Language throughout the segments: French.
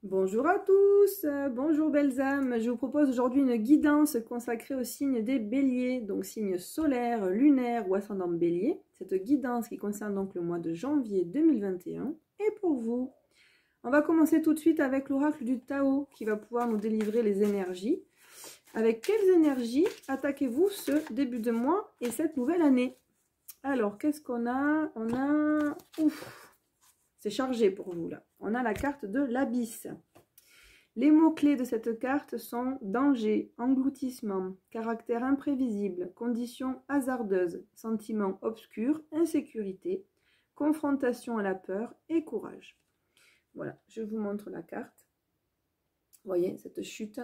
Bonjour à tous, bonjour belles âmes. Je vous propose aujourd'hui une guidance consacrée au signe des béliers, donc signe solaire, lunaire ou ascendant bélier. Cette guidance qui concerne donc le mois de janvier 2021 est pour vous. On va commencer tout de suite avec l'oracle du Tao qui va pouvoir nous délivrer les énergies. Avec quelles énergies attaquez-vous ce début de mois et cette nouvelle année? Alors, qu'est-ce qu'on a? On a... Ouf! C'est chargé pour vous là. On a la carte de l'abysse. Les mots-clés de cette carte sont danger, engloutissement, caractère imprévisible, conditions hasardeuses, sentiments obscurs, insécurité, confrontation à la peur et courage. Voilà, je vous montre la carte. Vous voyez cette chute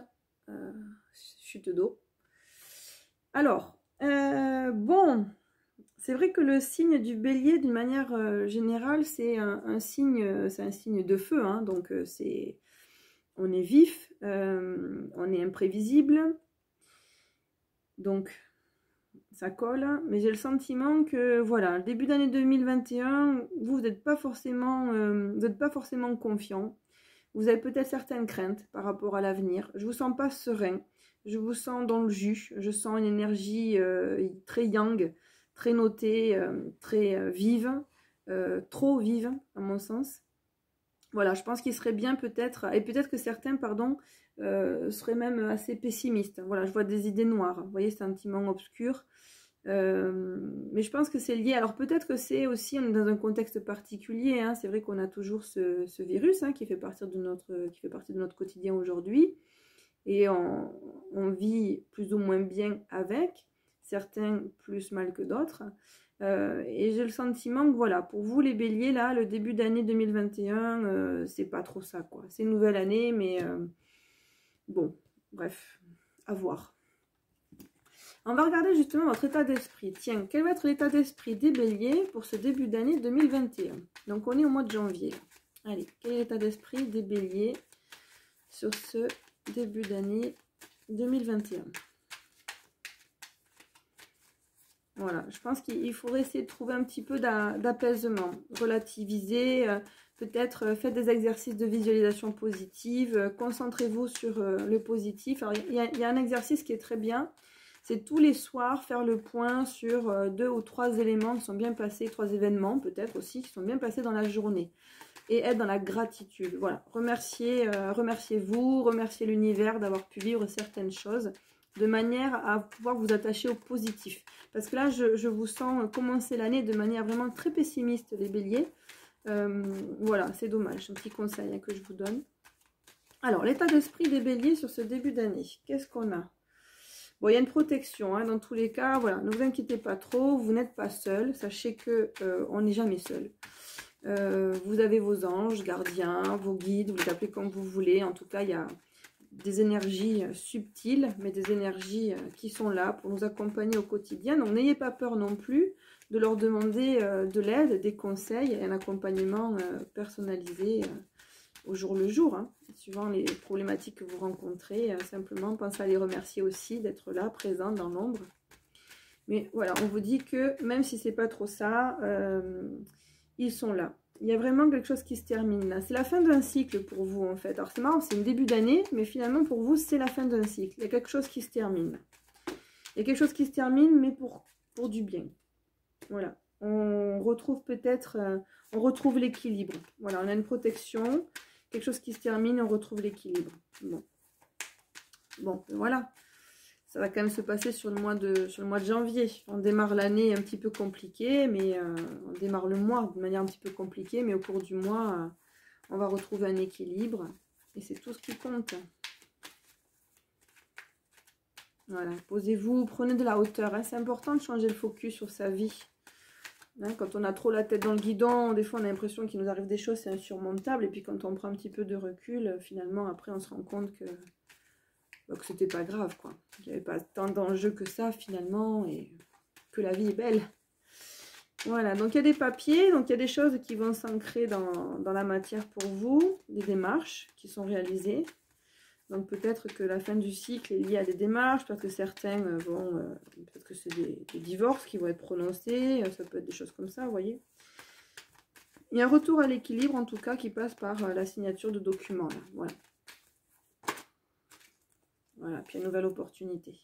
d'eau. Alors, bon... C'est vrai que le signe du bélier, d'une manière générale, c'est un signe de feu, hein, donc on est vif, on est imprévisible, donc ça colle, mais j'ai le sentiment que, voilà, le début d'année 2021, vous n'êtes pas forcément confiant, vous avez peut-être certaines craintes par rapport à l'avenir, je vous sens pas serein, je vous sens dans le jus, je sens une énergie très yang, très notée, très vive, trop vive à mon sens. Voilà, je pense qu'il serait bien peut-être, et peut-être que certains, pardon, seraient même assez pessimistes. Voilà, je vois des idées noires, vous voyez, sentiments obscurs. Mais je pense que c'est lié, alors peut-être que c'est aussi, on est dans un contexte particulier, hein, c'est vrai qu'on a toujours ce virus hein, qui fait partie de notre quotidien aujourd'hui, et on vit plus ou moins bien avec, certains plus mal que d'autres. Et j'ai le sentiment que voilà, pour vous les béliers, là, le début d'année 2021, c'est pas trop ça, quoi. C'est une nouvelle année, mais bon, bref, à voir. On va regarder justement votre état d'esprit. Tiens, quel va être l'état d'esprit des béliers pour ce début d'année 2021? Donc on est au mois de janvier. Allez, quel est l'état d'esprit des béliers sur ce début d'année 2021? Voilà, je pense qu'il faudrait essayer de trouver un petit peu d'apaisement, relativiser, peut-être faites des exercices de visualisation positive, concentrez-vous sur le positif. Alors, il y a un exercice qui est très bien, c'est tous les soirs faire le point sur 2 ou 3 éléments qui sont bien passés, 3 événements peut-être aussi, qui sont bien passés dans la journée. Et être dans la gratitude, voilà, remerciez-vous, remerciez l'univers d'avoir pu vivre certaines choses, de manière à pouvoir vous attacher au positif. Parce que là, je vous sens commencer l'année de manière vraiment très pessimiste, les béliers. Voilà, c'est dommage. Un petit conseil que je vous donne. Alors, l'état d'esprit des béliers sur ce début d'année. Qu'est-ce qu'on a? Bon, il y a une protection, hein, dans tous les cas. Voilà, ne vous inquiétez pas trop, vous n'êtes pas seul. Sachez que on n'est jamais seul. Vous avez vos anges, gardiens, vos guides, vous les appelez comme vous voulez. En tout cas, il y a des énergies subtiles, mais des énergies qui sont là pour nous accompagner au quotidien. Donc n'ayez pas peur non plus de leur demander de l'aide, des conseils et un accompagnement personnalisé au jour le jour, hein, suivant les problématiques que vous rencontrez. Simplement, pensez à les remercier aussi d'être là, présents dans l'ombre. Mais voilà, on vous dit que même si c'est pas trop ça, ils sont là. Il y a vraiment quelque chose qui se termine là. C'est la fin d'un cycle pour vous en fait. Alors c'est marrant, c'est une début d'année, mais finalement pour vous c'est la fin d'un cycle. Il y a quelque chose qui se termine. Il y a quelque chose qui se termine, mais pour du bien. Voilà. On retrouve peut-être, on retrouve l'équilibre. Voilà, on a une protection, quelque chose qui se termine, on retrouve l'équilibre. Bon, voilà. Ça va quand même se passer sur le mois de janvier. On démarre l'année un petit peu compliquée, mais on démarre le mois de manière un petit peu compliquée, mais au cours du mois, on va retrouver un équilibre. Et c'est tout ce qui compte. Voilà, posez-vous, prenez de la hauteur. Hein. C'est important de changer le focus sur sa vie. Hein, quand on a trop la tête dans le guidon, des fois on a l'impression qu'il nous arrive des choses, c'est insurmontable. Et puis quand on prend un petit peu de recul, finalement, après on se rend compte que c'était pas grave, quoi. Il n'y avait pas tant d'enjeux que ça, finalement, et que la vie est belle. Voilà, donc il y a des papiers, donc il y a des choses qui vont s'ancrer dans la matière pour vous, des démarches qui sont réalisées. Donc peut-être que la fin du cycle est liée à des démarches, peut-être que certains vont... peut-être que c'est des divorces qui vont être prononcés, ça peut être des choses comme ça, vous voyez. Il y a un retour à l'équilibre, en tout cas, qui passe par la signature de documents. Là. Voilà. Voilà, puis une nouvelle opportunité.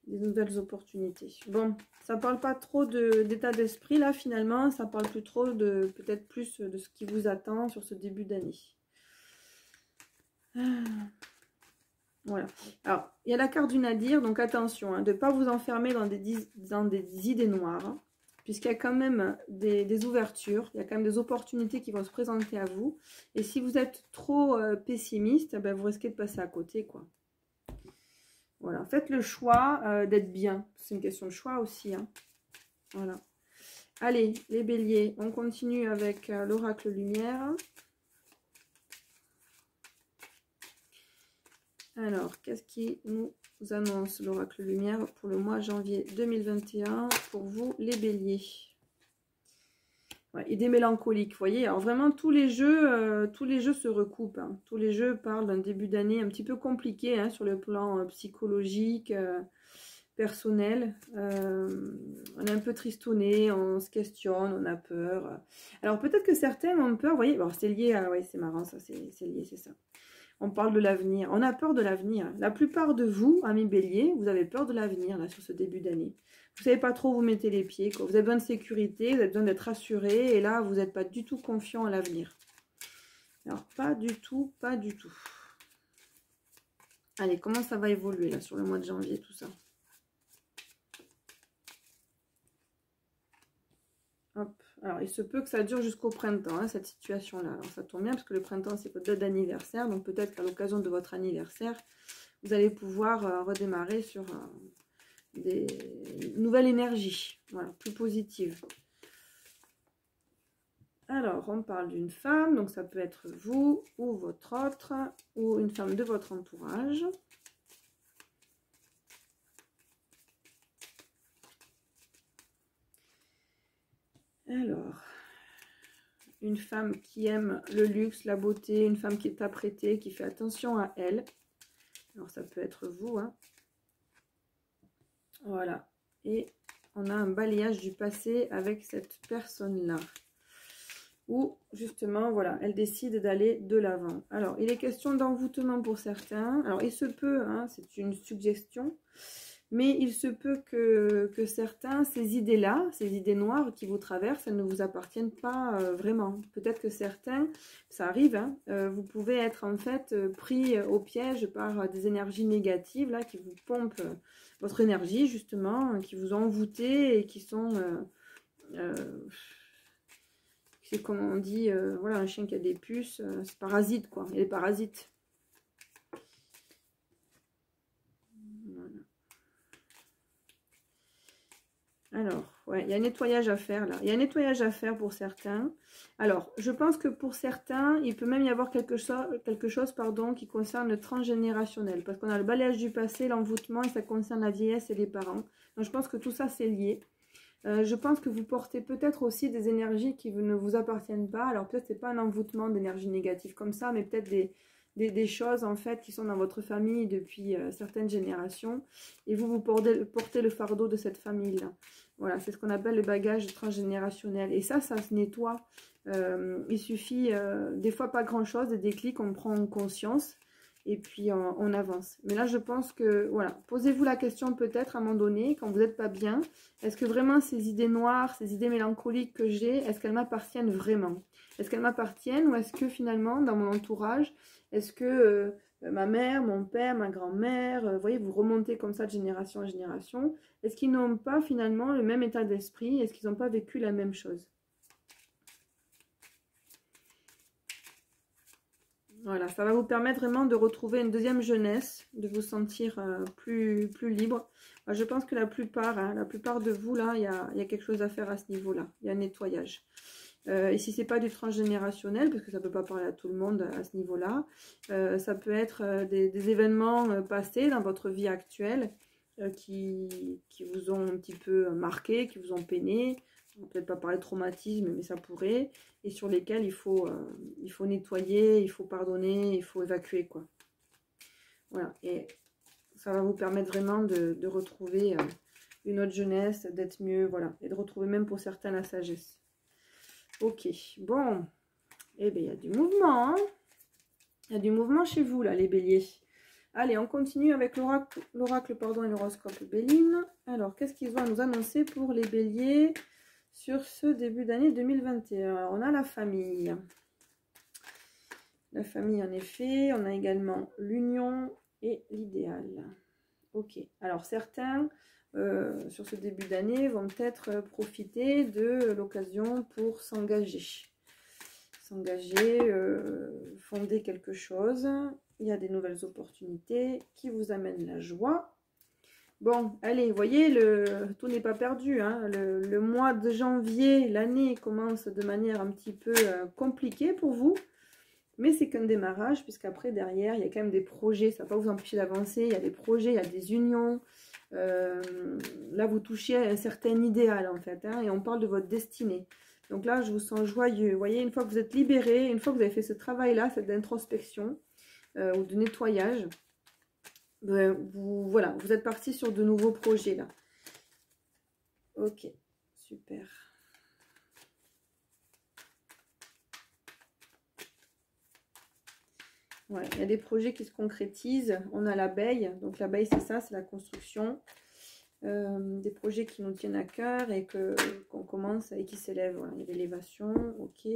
Des nouvelles opportunités. Bon, ça parle pas trop d'état d'esprit, là, finalement. Ça parle plus trop de, peut-être plus de ce qui vous attend sur ce début d'année. Voilà. Alors, il y a la carte du Nadir, donc attention, hein, de ne pas vous enfermer dans des idées noires. Hein, puisqu'il y a quand même des ouvertures, il y a quand même des opportunités qui vont se présenter à vous. Et si vous êtes trop pessimiste, ben, vous risquez de passer à côté, quoi. Voilà, faites le choix d'être bien. C'est une question de choix aussi. Hein. Voilà. Allez, les béliers, on continue avec l'oracle lumière. Alors, qu'est-ce qui nous annonce l'oracle lumière pour le mois janvier 2021 pour vous, les béliers? Ouais, idée mélancolique, vous voyez. Alors vraiment, tous les jeux se recoupent. Hein. Tous les jeux parlent d'un début d'année un petit peu compliqué hein, sur le plan psychologique, personnel. On est un peu tristouné, on se questionne, on a peur. Alors peut-être que certains ont peur, vous voyez. Bon, c'est lié à... Oui, c'est marrant, ça, c'est lié, c'est ça. On parle de l'avenir. On a peur de l'avenir. La plupart de vous, amis béliers, vous avez peur de l'avenir là sur ce début d'année. Vous ne savez pas trop où vous mettez les pieds. Quoi. Vous avez besoin de sécurité, vous avez besoin d'être rassuré. Et là, vous n'êtes pas du tout confiant à l'avenir. Alors, pas du tout, pas du tout. Allez, comment ça va évoluer là sur le mois de janvier, tout ça? Hop. Alors, il se peut que ça dure jusqu'au printemps, hein, cette situation-là. Alors, ça tombe bien, parce que le printemps, c'est votre date d'anniversaire. Donc, peut-être qu'à l'occasion de votre anniversaire, vous allez pouvoir redémarrer sur des nouvelles énergies. Voilà, plus positives. Alors, on parle d'une femme. Donc, ça peut être vous ou votre autre, ou une femme de votre entourage. Alors, une femme qui aime le luxe, la beauté, une femme qui est apprêtée, qui fait attention à elle. Alors, ça peut être vous. Hein. Voilà. Et on a un balayage du passé avec cette personne-là. Où, justement, voilà, elle décide d'aller de l'avant. Alors, il est question d'envoûtement pour certains. Alors, il se peut, hein, c'est une suggestion, mais il se peut que certains, ces idées-là, ces idées noires qui vous traversent, elles ne vous appartiennent pas vraiment. Peut-être que certains, ça arrive, hein, vous pouvez être en fait pris au piège par des énergies négatives là, qui vous pompent votre énergie justement, qui vous ont envoûté et qui sont... c'est comme on dit, voilà, un chien qui a des puces, c'est parasite quoi, il est parasite. Alors, ouais, il y a un nettoyage à faire là. Il y a un nettoyage à faire pour certains. Alors, je pense que pour certains, il peut même y avoir quelque chose pardon, qui concerne le transgénérationnel. Parce qu'on a le balayage du passé, l'envoûtement, et ça concerne la vieillesse et les parents. Donc, je pense que tout ça, c'est lié. Je pense que vous portez peut-être aussi des énergies qui ne vous appartiennent pas. Alors, peut-être que ce n'est pas un envoûtement d'énergie négative comme ça, mais peut-être des choses en fait qui sont dans votre famille depuis certaines générations. Et vous portez le fardeau de cette famille-là. Voilà, c'est ce qu'on appelle le bagage transgénérationnel. Et ça se nettoie. Il suffit des fois pas grand-chose, des déclics, on prend conscience. Et puis on avance. Mais là, je pense que, voilà, posez-vous la question peut-être à un moment donné, quand vous n'êtes pas bien, est-ce que vraiment ces idées noires, ces idées mélancoliques que j'ai, est-ce qu'elles m'appartiennent vraiment? Est-ce qu'elles m'appartiennent ou est-ce que finalement, dans mon entourage, est-ce que ma mère, mon père, ma grand-mère, vous voyez, vous remontez comme ça de génération en génération, est-ce qu'ils n'ont pas finalement le même état d'esprit? Est-ce qu'ils n'ont pas vécu la même chose? Voilà, ça va vous permettre vraiment de retrouver une deuxième jeunesse, de vous sentir plus libre. Moi, je pense que la plupart de vous, là, il y a quelque chose à faire à ce niveau-là. Il y a un nettoyage. Et si ce n'est pas du transgénérationnel, parce que ça ne peut pas parler à tout le monde à ce niveau-là, ça peut être des événements passés dans votre vie actuelle qui vous ont un petit peu marqué, qui vous ont peiné. On ne peut peut-être pas parler de traumatisme, mais ça pourrait. Et sur lesquels il faut nettoyer, il faut pardonner, il faut évacuer, quoi. Voilà. Et ça va vous permettre vraiment de retrouver une autre jeunesse, d'être mieux, voilà. Et de retrouver même pour certains la sagesse. Ok, bon. Eh bien, il y a du mouvement, hein. Il y a du mouvement chez vous, là, les béliers. Allez, on continue avec l'oracle, pardon, et l'horoscope Béline. Alors, qu'est-ce qu'ils ont à nous annoncer pour les béliers sur ce début d'année 2021? Alors, on a la famille. La famille, en effet. On a également l'union et l'idéal. Ok. Alors, certains, sur ce début d'année, vont peut-être profiter de l'occasion pour s'engager. Fonder quelque chose. Il y a des nouvelles opportunités qui vous amènent la joie. Bon, allez, vous voyez, tout n'est pas perdu. Hein. Le mois de janvier, l'année commence de manière un petit peu compliquée pour vous. Mais c'est qu'un démarrage, puisqu'après, derrière, il y a quand même des projets. Ça ne va pas vous empêcher d'avancer. Il y a des projets, il y a des unions. Là, vous touchez à un certain idéal, en fait. Hein, et on parle de votre destinée. Donc là, je vous sens joyeux. Vous voyez, une fois que vous êtes libéré, une fois que vous avez fait ce travail-là, cette introspection ou de nettoyage, voilà, vous êtes parti sur de nouveaux projets là. Ok, super. Ouais, il y a des projets qui se concrétisent. On a l'abeille. Donc l'abeille, c'est ça, c'est la construction. Des projets qui nous tiennent à cœur et qu'on commence et qui s'élèvent. Voilà, il y a l'élévation, ok.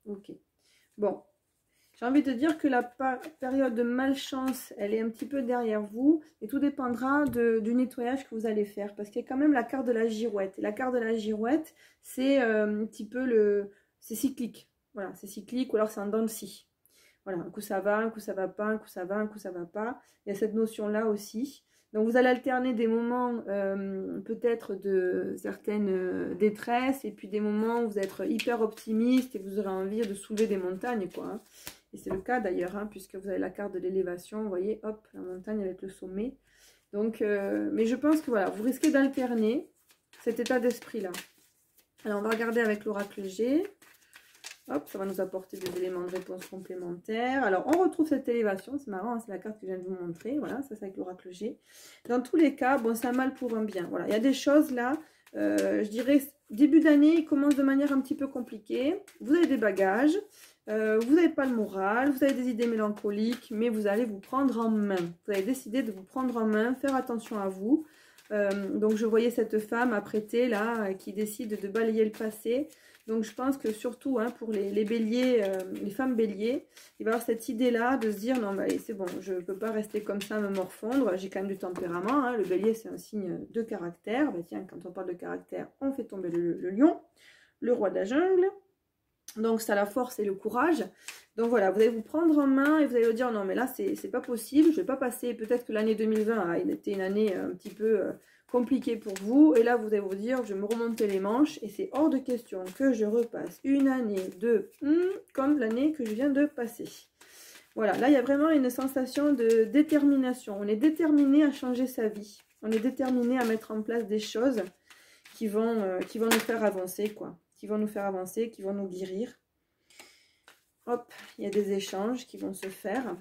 Ok. Bon, j'ai envie de dire que la période de malchance, elle est un petit peu derrière vous. Et tout dépendra du nettoyage que vous allez faire. Parce qu'il y a quand même la carte de la girouette. Et la carte de la girouette, c'est un petit peu c'est cyclique. Voilà, c'est cyclique ou alors c'est en dents de scie. Voilà, un coup ça va, un coup ça va pas, un coup ça va, un coup ça va pas. Il y a cette notion-là aussi. Donc vous allez alterner des moments peut-être de certaines détresses et puis des moments où vous êtes hyper optimiste et vous aurez envie de soulever des montagnes, quoi. Hein. Et c'est le cas d'ailleurs, hein, puisque vous avez la carte de l'élévation, vous voyez, hop, la montagne avec le sommet. Donc, mais je pense que voilà, vous risquez d'alterner cet état d'esprit-là. Alors on va regarder avec l'oracle G. Hop, ça va nous apporter des éléments de réponse complémentaires. Alors, on retrouve cette élévation. C'est marrant, hein, c'est la carte que je viens de vous montrer. Voilà, ça c'est avec l'oracle G. Dans tous les cas, bon, c'est un mal pour un bien. Voilà, il y a des choses là, je dirais, début d'année, il commence de manière un petit peu compliquée. Vous avez des bagages, vous n'avez pas le moral, vous avez des idées mélancoliques, mais vous allez vous prendre en main. Vous avez décidé de vous prendre en main, faire attention à vous. Donc, je voyais cette femme apprêtée là, qui décide de balayer le passé. Donc, je pense que surtout hein, pour les béliers, les femmes béliers, il va y avoir cette idée-là de se dire, non, bah, allez, c'est bon, je ne peux pas rester comme ça, me morfondre. J'ai quand même du tempérament. Hein. Le bélier, c'est un signe de caractère. Bah, tiens, quand on parle de caractère, on fait tomber le lion, le roi de la jungle. Donc, c'est la force et le courage. Donc, voilà, vous allez vous prendre en main et vous allez vous dire, non, mais là, c'est pas possible. Je ne vais pas passer, peut-être que l'année 2020 a été une année un petit peu compliquée pour vous. Et là, vous allez vous dire, je vais me remonter les manches. Et c'est hors de question que je repasse une année de comme l'année que je viens de passer. Voilà, là, il y a vraiment une sensation de détermination. On est déterminé à changer sa vie. On est déterminé à mettre en place des choses qui vont nous faire avancer, quoi. Qui vont nous faire avancer, qui vont nous guérir. Hop, il y a des échanges qui vont se faire.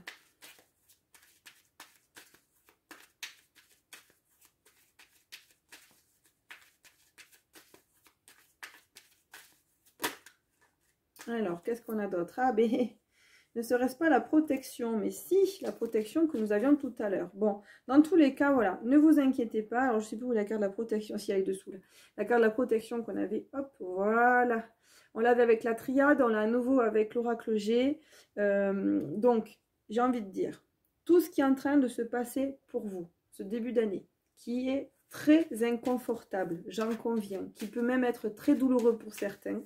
Alors, qu'est-ce qu'on a d'autre? Ah, ben, ne serait-ce pas la protection, mais si, la protection que nous avions tout à l'heure. Bon, dans tous les cas, voilà, ne vous inquiétez pas. Alors, je ne sais plus où la carte de la protection, si elle est dessous, là. La carte de la protection qu'on avait, hop, voilà. On l'avait avec la triade, on l'a à nouveau avec l'oracle G. Donc, j'ai envie de dire, tout ce qui est en train de se passer pour vous, ce début d'année, qui est très inconfortable, j'en conviens, qui peut même être très douloureux pour certains,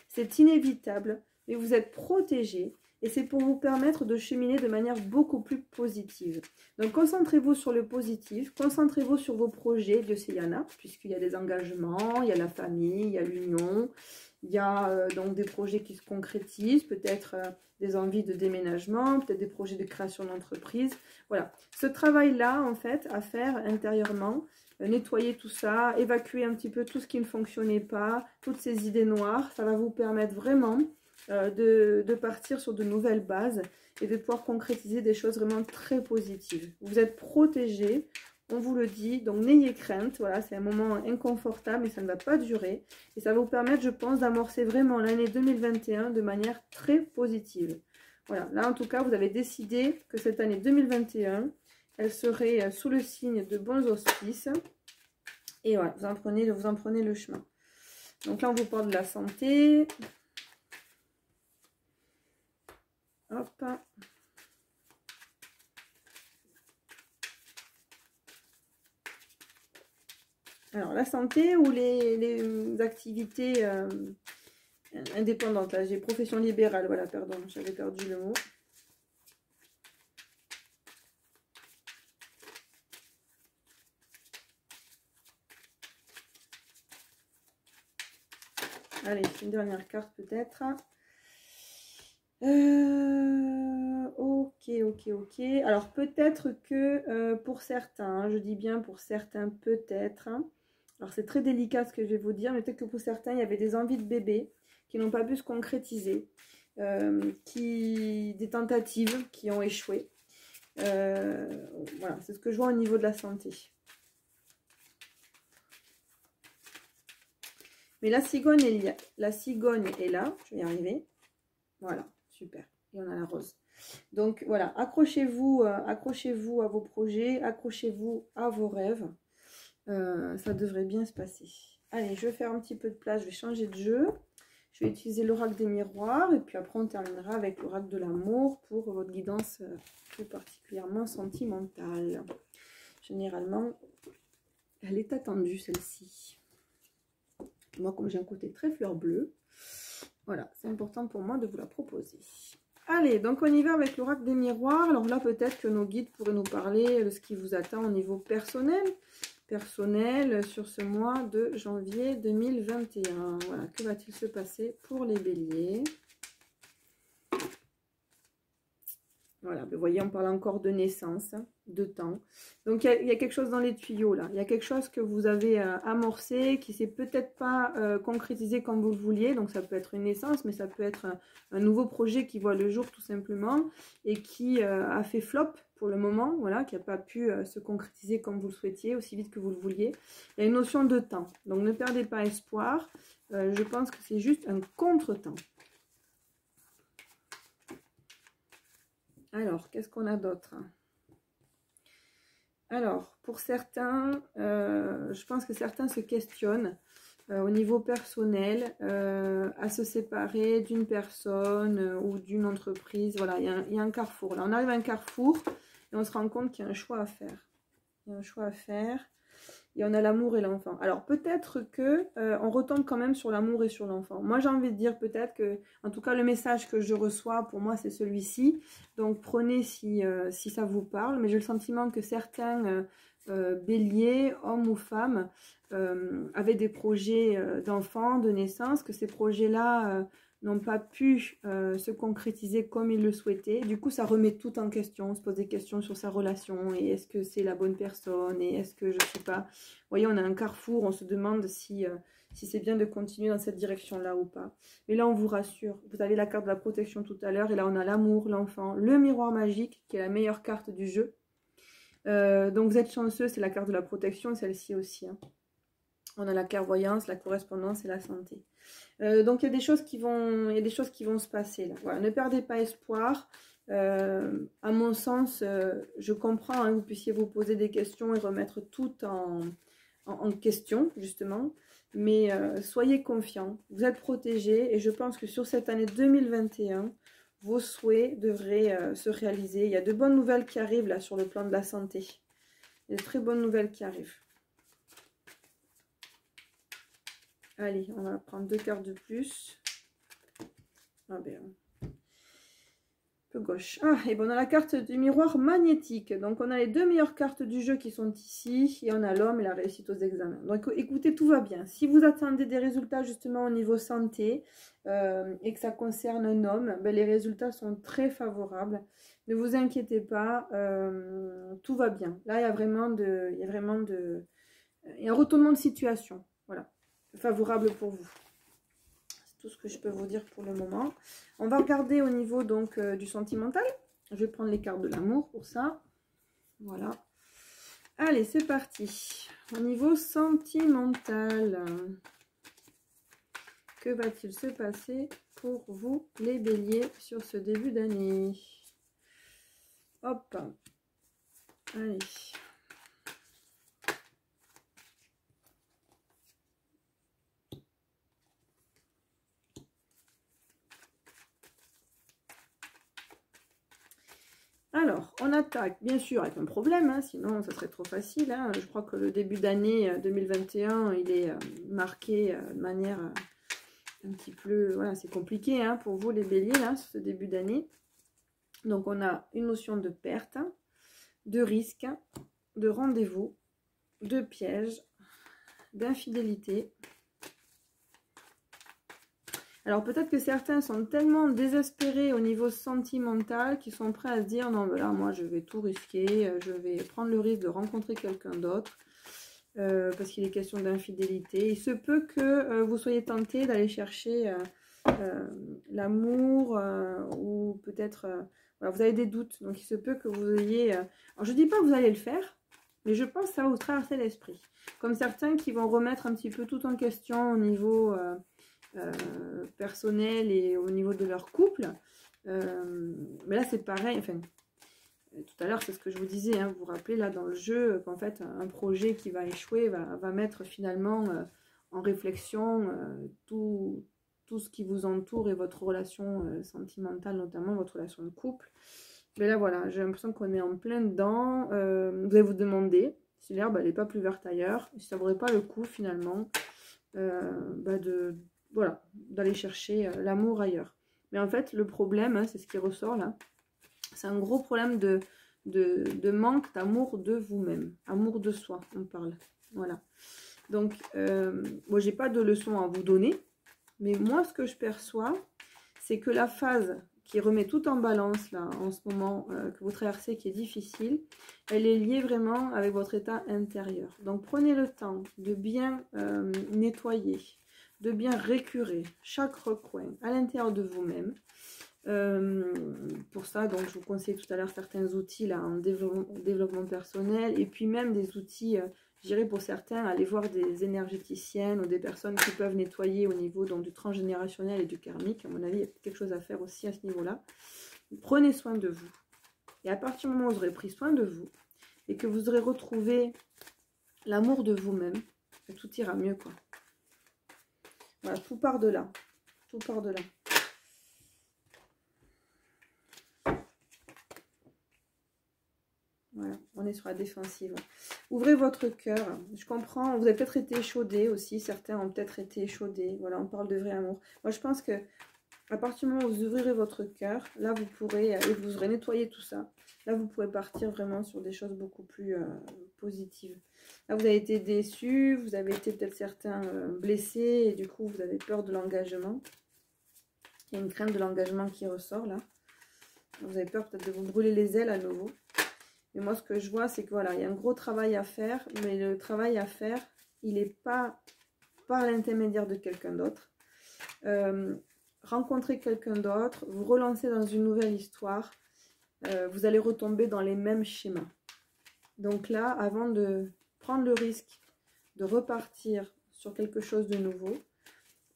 c'est inévitable, mais vous êtes protégés. Et c'est pour vous permettre de cheminer de manière beaucoup plus positive. Donc, concentrez-vous sur le positif, concentrez-vous sur vos projets, Dieu sait, il y en a, puisqu'il y a des engagements, il y a la famille, il y a l'union, il y a donc des projets qui se concrétisent, peut-être des envies de déménagement, peut-être des projets de création d'entreprise. Voilà, ce travail-là, en fait, à faire intérieurement, nettoyer tout ça, évacuer un petit peu tout ce qui ne fonctionnait pas, toutes ces idées noires, ça va vous permettre vraiment de partir sur de nouvelles bases et de pouvoir concrétiser des choses vraiment très positives. Vous êtes protégé, on vous le dit, donc n'ayez crainte. Voilà, c'est un moment inconfortable, mais ça ne va pas durer. Et ça va vous permettre, je pense, d'amorcer vraiment l'année 2021 de manière très positive. Voilà, là en tout cas, vous avez décidé que cette année 2021, elle serait sous le signe de bons auspices. Et voilà, vous en prenez le chemin. Donc là, on vous parle de la santé. Hop. Alors, la santé ou les activités indépendantes. Là, j'ai profession libérale. Voilà, pardon, j'avais perdu le mot. Allez, une dernière carte peut-être. Ok. Alors, peut-être que pour certains, hein, je dis bien pour certains, peut-être. Hein. Alors, c'est très délicat ce que je vais vous dire, mais peut-être que pour certains, il y avait des envies de bébé qui n'ont pas pu se concrétiser, des tentatives qui ont échoué. Voilà, c'est ce que je vois au niveau de la santé. Mais la cigogne est là, je vais y arriver. Voilà, super. Et on a la rose. Donc voilà, accrochez-vous à vos projets, accrochez-vous à vos rêves. Ça devrait bien se passer. Allez, je vais faire un petit peu de place, je vais changer de jeu. Je vais utiliser l'oracle des miroirs et puis après on terminera avec l'oracle de l'amour pour votre guidance plus particulièrement sentimentale. Généralement, elle est attendue celle-ci. Moi, comme j'ai un côté très fleur bleue, voilà, c'est important pour moi de vous la proposer. Allez, donc on y va avec l'oracle des miroirs. Alors là, peut-être que nos guides pourraient nous parler de ce qui vous attend au niveau personnel. Sur ce mois de janvier 2021. Voilà, que va-t-il se passer pour les béliers? Voilà, vous voyez, on parle encore de naissance, de temps. Donc, il y a quelque chose dans les tuyaux, là. Il y a quelque chose que vous avez amorcé, qui ne s'est peut-être pas concrétisé comme vous le vouliez. Donc, ça peut être une naissance, mais ça peut être un nouveau projet qui voit le jour, tout simplement, et qui a fait flop pour le moment, voilà, qui n'a pas pu se concrétiser comme vous le souhaitiez, aussi vite que vous le vouliez. Il y a une notion de temps. Donc, ne perdez pas espoir. Je pense que c'est juste un contre-temps. Alors, qu'est-ce qu'on a d'autre? Alors, pour certains, je pense que certains se questionnent au niveau personnel à se séparer d'une personne ou d'une entreprise. Voilà, il y a un carrefour. Là, on arrive à un carrefour et on se rend compte qu'il y a un choix à faire. Il y a un choix à faire. Et on a l'amour et l'enfant. Alors peut-être que on retombe quand même sur l'amour et sur l'enfant. Moi j'ai envie de dire peut-être que, en tout cas le message que je reçois pour moi c'est celui-ci. Donc prenez si ça vous parle. Mais j'ai le sentiment que certains béliers, hommes ou femmes, avaient des projets d'enfants, de naissance, que ces projets-là n'ont pas pu se concrétiser comme ils le souhaitaient. Du coup, ça remet tout en question. On se pose des questions sur sa relation. Et est-ce que c'est la bonne personne? Et est-ce que je ne sais pas. Vous voyez, on a un carrefour. On se demande si c'est bien de continuer dans cette direction-là ou pas. Mais là, on vous rassure. Vous avez la carte de la protection tout à l'heure. Et là, on a l'amour, l'enfant, le miroir magique, qui est la meilleure carte du jeu. Donc, vous êtes chanceux. C'est la carte de la protection, celle-ci aussi. Hein. On a la clairvoyance, la correspondance et la santé. Donc il y a des choses qui vont se passer là. Voilà, ne perdez pas espoir. À mon sens, je comprends que vous puissiez vous poser des questions et remettre tout en question justement. Mais soyez confiants, vous êtes protégés et je pense que sur cette année 2021, vos souhaits devraient se réaliser. Il y a de bonnes nouvelles qui arrivent là sur le plan de la santé. Il y a de très bonnes nouvelles qui arrivent. Allez, on va prendre 2 cartes de plus. Ah ben, un peu gauche. Ah, et bon, on a la carte du miroir magnétique. Donc, on a les 2 meilleures cartes du jeu qui sont ici. Et on a l'homme et la réussite aux examens. Donc, écoutez, tout va bien. Si vous attendez des résultats justement au niveau santé et que ça concerne un homme, ben, les résultats sont très favorables. Ne vous inquiétez pas, tout va bien. Là, il y a vraiment il y a un retournement de situation. Voilà. Favorable pour vous. tout ce que je peux vous dire pour le moment. On va regarder au niveau donc du sentimental. Je vais prendre les cartes de l'amour pour ça. Voilà. Allez, c'est parti. Au niveau sentimental, que va-t-il se passer pour vous, les béliers, sur ce début d'année? Hop. Allez. Alors, on attaque bien sûr avec un problème, hein, sinon ça serait trop facile. Hein. Je crois que le début d'année 2021, il est marqué de manière un petit peu... Voilà, c'est compliqué hein, pour vous les béliers, là, ce début d'année. Donc, on a une notion de perte, de risque, de rendez-vous, de piège, d'infidélité. Alors peut-être que certains sont tellement désespérés au niveau sentimental qu'ils sont prêts à se dire non, ben là moi je vais tout risquer, je vais prendre le risque de rencontrer quelqu'un d'autre parce qu'il est question d'infidélité. Il se peut que vous soyez tenté d'aller chercher l'amour ou peut-être voilà, vous avez des doutes, donc il se peut que vous ayez... alors je dis pas que vous allez le faire, mais je pense que ça va vous traverser l'esprit. Comme certains qui vont remettre un petit peu tout en question au niveau... personnel et au niveau de leur couple. Mais là, c'est pareil. Enfin, tout à l'heure, c'est ce que je vous disais. Hein, vous vous rappelez, là, dans le jeu, qu'en fait, un projet qui va échouer va mettre finalement en réflexion tout ce qui vous entoure et votre relation sentimentale, notamment votre relation de couple. Mais là, voilà, j'ai l'impression qu'on est en plein dedans. Vous allez vous demander si l'herbe, elle n'est pas plus verte ailleurs, si ça ne vaudrait pas le coup, finalement, voilà, d'aller chercher l'amour ailleurs. Mais en fait, le problème, hein, c'est ce qui ressort là, c'est un gros problème de manque d'amour de vous-même. Amour de soi, on parle. Voilà. Donc, moi, j'ai pas de leçon à vous donner, mais moi, ce que je perçois, c'est que la phase qui remet tout en balance là, en ce moment, que vous traversez, qui est difficile, elle est liée vraiment avec votre état intérieur. Donc, prenez le temps de bien nettoyer, de bien récurer chaque recoin à l'intérieur de vous-même. Pour ça, donc, je vous conseille tout à l'heure certains outils là, en développement personnel et puis même des outils, je dirais pour certains, aller voir des énergéticiennes ou des personnes qui peuvent nettoyer au niveau donc, du transgénérationnel et du karmique. À mon avis, il y a quelque chose à faire aussi à ce niveau-là. Prenez soin de vous. Et à partir du moment où vous aurez pris soin de vous et que vous aurez retrouvé l'amour de vous-même, tout ira mieux, quoi. Voilà, tout part de là. Tout part de là. Voilà, on est sur la défensive. Ouvrez votre cœur. Je comprends, vous avez peut-être été échaudés aussi. Certains ont peut-être été échaudés. Voilà, on parle de vrai amour. Moi, je pense que à partir du moment où vous ouvrirez votre cœur, là, vous pourrez, et vous aurez nettoyé tout ça, là, vous pourrez partir vraiment sur des choses beaucoup plus positives. Là, vous avez été déçus, vous avez été peut-être certains blessés, et du coup, vous avez peur de l'engagement. Il y a une crainte de l'engagement qui ressort, là. Vous avez peur peut-être de vous brûler les ailes à nouveau. Mais moi, ce que je vois, c'est que voilà, il y a un gros travail à faire, mais le travail à faire, il n'est pas par l'intermédiaire de quelqu'un d'autre. Rencontrer quelqu'un d'autre, vous relancer dans une nouvelle histoire, vous allez retomber dans les mêmes schémas. Donc là, avant de prendre le risque de repartir sur quelque chose de nouveau,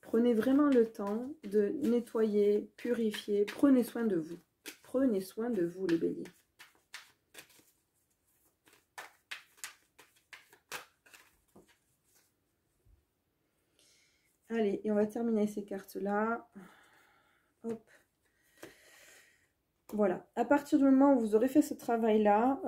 prenez vraiment le temps de nettoyer, purifier, prenez soin de vous. Prenez soin de vous, les béliers. Allez, et on va terminer ces cartes-là. Hop. Voilà. À partir du moment où vous aurez fait ce travail-là,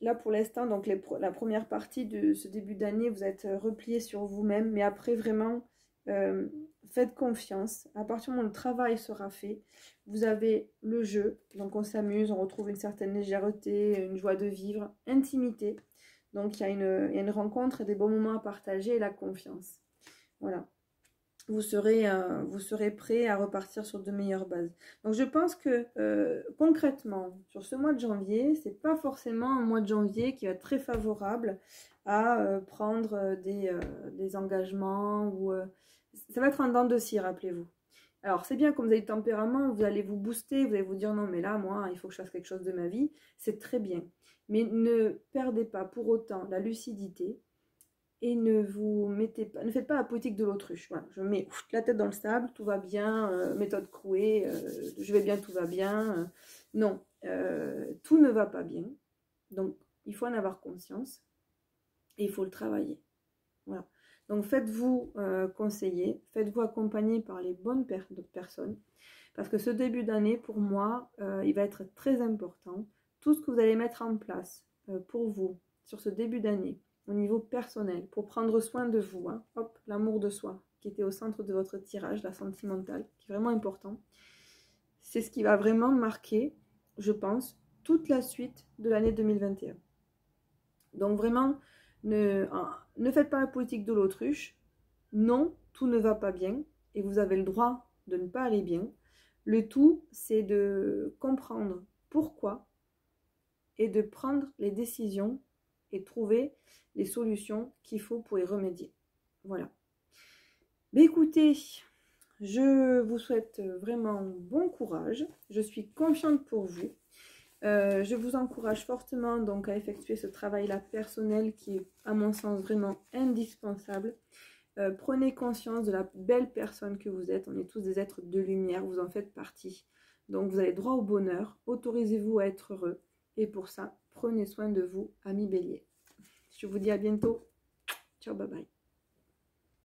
là pour l'instant, donc la première partie de ce début d'année, vous êtes replié sur vous-même. Mais après, vraiment, faites confiance. À partir du moment où le travail sera fait, vous avez le jeu. Donc on s'amuse, on retrouve une certaine légèreté, une joie de vivre, intimité. Donc il y a une rencontre et des bons moments à partager et la confiance. Voilà. vous serez prêt à repartir sur de meilleures bases. Donc je pense que concrètement, sur ce mois de janvier, c'est pas forcément un mois de janvier qui va être très favorable à prendre des engagements ou ça va être un dent de scie, rappelez-vous. Alors c'est bien, comme vous avez le tempérament, vous allez vous booster, vous allez vous dire non mais là moi il faut que je fasse quelque chose de ma vie, c'est très bien. Mais ne perdez pas pour autant la lucidité et ne faites pas la politique de l'autruche. Voilà, je mets la tête dans le sable, tout va bien, méthode Coué, je vais bien, tout va bien. Non, tout ne va pas bien. Donc il faut en avoir conscience et il faut le travailler. Voilà. Donc faites-vous conseiller, faites-vous accompagner par les bonnes personnes, parce que ce début d'année, pour moi, il va être très important. Tout ce que vous allez mettre en place pour vous sur ce début d'année, au niveau personnel, pour prendre soin de vous, hein, hop, l'amour de soi, qui était au centre de votre tirage, la sentimentale, qui est vraiment important, c'est ce qui va vraiment marquer, je pense, toute la suite de l'année 2021. Donc vraiment, ne faites pas la politique de l'autruche. Non, tout ne va pas bien et vous avez le droit de ne pas aller bien. Le tout, c'est de comprendre pourquoi et de prendre les décisions et trouver les solutions qu'il faut pour y remédier. Voilà. Mais écoutez, je vous souhaite vraiment bon courage. Je suis confiante pour vous. Je vous encourage fortement donc à effectuer ce travail-là personnel qui est à mon sens vraiment indispensable. Prenez conscience de la belle personne que vous êtes. On est tous des êtres de lumière, vous en faites partie. Donc vous avez droit au bonheur, autorisez-vous à être heureux. Et pour ça, prenez soin de vous, amis béliers. Je vous dis à bientôt. Ciao, bye bye.